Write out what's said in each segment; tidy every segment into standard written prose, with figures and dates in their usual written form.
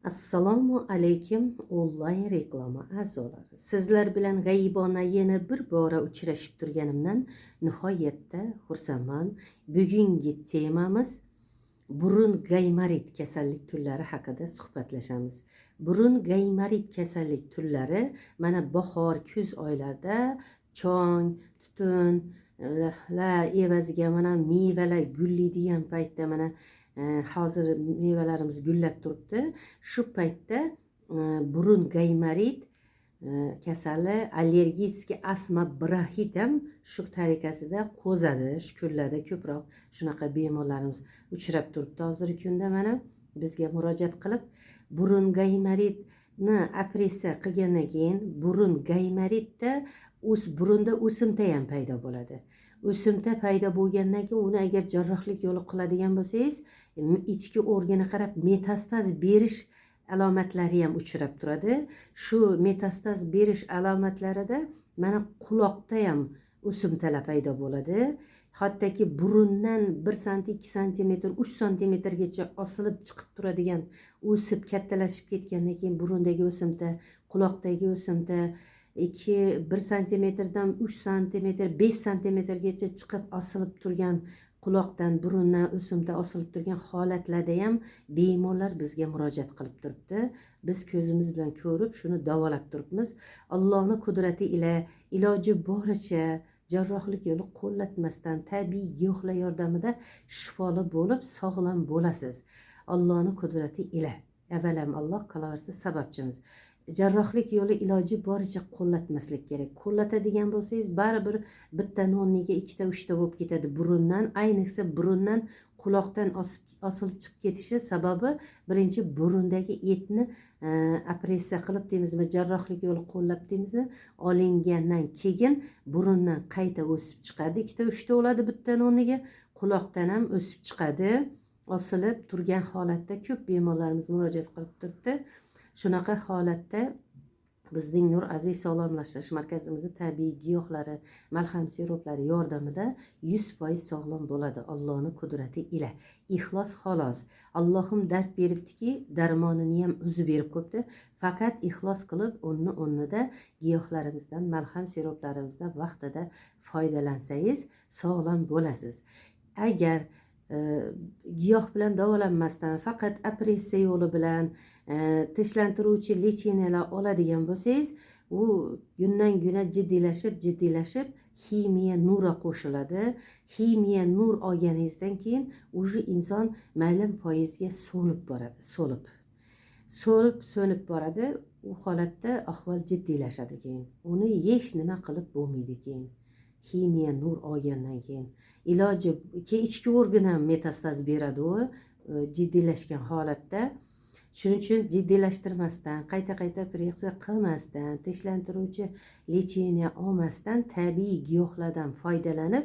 Assalomu alaykum onlayn reklama a'zolari. Sizlar bilan g'aybona yana bir bora uchrashib turganimdan nihoyatda xursandman. Bugungi temamiz burun gaymarit kasallik turlari haqida suhbatlashamiz. Burun gaymarit kasallik turlari mana bahor, kuz oylarida chong, tutun evaziga mana mevalar gullaydigan paytda mana hozir mevalarimiz gullab turibdi. Shu paytda burun gaymarit kasali, allergik asma bronxit ham shu tariqasida qo'zadi. Shu kunlarda ko'proq shunaqa bemorlarimiz uchrab turibdi. Hozirgi kunda mana bizga murojaat qilib, burun gaymaritni operatsiya qilgandan keyin burun gaymaritda burunda o'simta ham paydo bo'ladi. O'simta paydo bo'lgandan keyin uni agar jarrohlik yo'li qiladigan bo'lsangiz, ichki organga qarab metastaz berish alomatlari ham uchrab turadi. Shu metastaz berish alomatlarida mana quloqda ham o'simtalar paydo bo'ladi. Hattoki burundan 1 sm, 2 sm, 3 sm-gacha osilib chiqib turadigan, o'sib kattalashib ketgandan keyin burundagi o'simta, quloqdagi o'simta 1 sm-dan 3 sm, 5 sm-gacha chiqib osilib turgan, quloqdan burundan o'simta osilib turgan holatlarda ham bemorlar bizga murojaat qilib turibdi. Biz ko'zimiz bilan ko'rib shuni davolab turibmiz. Allohning qudrati ila iloji boricha jarrohlik yo'li qo'llatmasdan tabiiy giyohlar yordamida shifoli bo'lib sog'lom bo'lasiz. Allohning qudrati ila. Avvalam Alloh, qolaversa sababchimiz. Jarrohlik yo'li iloji boricha qo'llatmaslik kerak. Qo'llatadigan bo'lsangiz baribir bitta nonniga 2 ta 3 ta bo'lib ketadi burundan, ayniqsa burundan quloqdan osilib chiqib ketishi sababi birinchi burundagi etni operatsiya qilib deymizmi, jarrohlik yo'li qo'llab deymizmi, olingandan keyin burundan qayta o'sib chiqadi. 2 ta 3 ta bo'ladi bitta nonniga, quloqdan ham o'sib chiqadi. Osilib turgan holatda ko'p bemorlarimiz murojaat qilib turibdi. Shunaqa holatda bizning Nur Aziz sog'lomlashtirish markazimizning tabiiy giyohlari, malham siroplari yordamida 100% sog'lom bo'ladi Allohning qudrati ila. Ixlos xolos. Allohim dard beribdiki, darmonini ham o'zi berib qo'yibdi. Faqat ixlos qilib o'rnida giyohlarimizdan, malham siroplarimizdan vaqtida foydalansangiz sog'lom bo'lasiz. Agar giyoh bilan davolanmasdan faqat operatsiya yo'li bilan tinchlantiruvchi lecheniyalar oladigan bo'lsangiz, u kundan kunga jiddiylashib ximiya nura qo'shiladi. Ximiya nur olganingizdan keyin уже inson ma'lum foizga so'nib boradi, so'nib boradi. U holatda ahvol jiddiylashadi keyin. Uni hech nima qilib bo'lmaydi keyin. Ximiya nur olgandan keyin iloji ichki organ ham metastaz beradi u jiddiylashgan holatda. Shuning uchun jiddiylashtirmasdan, qayta operatsiya qilmasdan, tinchlantiruvchi lecheniya olmasdan tabiiy giyohlardan foydalanib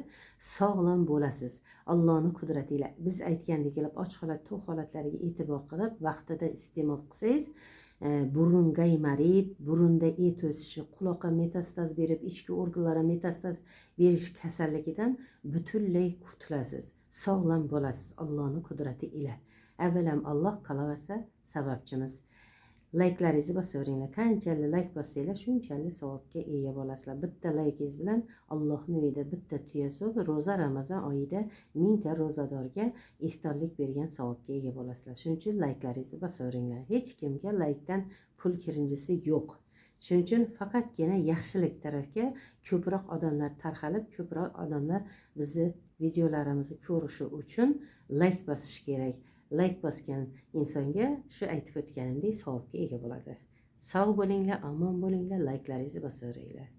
sog'lom bo'lasiz. Allohning qudrati ila. Biz aytgandek qilib och holat, to'q holatlariga e'tibor qilib vaqtida iste'mol qilsangiz, burun gaymarit, burunda et o'sishi, quloqqa metastaz berib, ichki organlarga metastaz berish kasalligidan butunlay qutulasiz, sog'lom bo'lasiz Allohning qudrati ila. Avvalam Alloh, qolaversa sababchimiz. Layklaringizni bosaveringlar. Qanchalik layk bossanglar, shunchalik savobga ega bo'lasizlar. Bitta laykingiz bilan Allohning uyida bitta tuya so'p, ro'za Ramazon oyida 1000 ta ro'zadorga iftorlik bergan savobga ega bo'lasizlar. Shuning uchun layklaringizni bosaveringlar. Hech kimga laykdan pul kirinchisi yo'q. Shuning uchun faqatgina yaxshilik tarafga ko'proq odamlar tarqalib, ko'proq odamlar bizni videolarimizni ko'rishi uchun layk bosish kerak. Layk bosgan insonga shu aytib o'tganimdek savobga ega bo'ladi. Sog' bo'linglar, omon bo'linglar, layklaringizni bosaveringlar.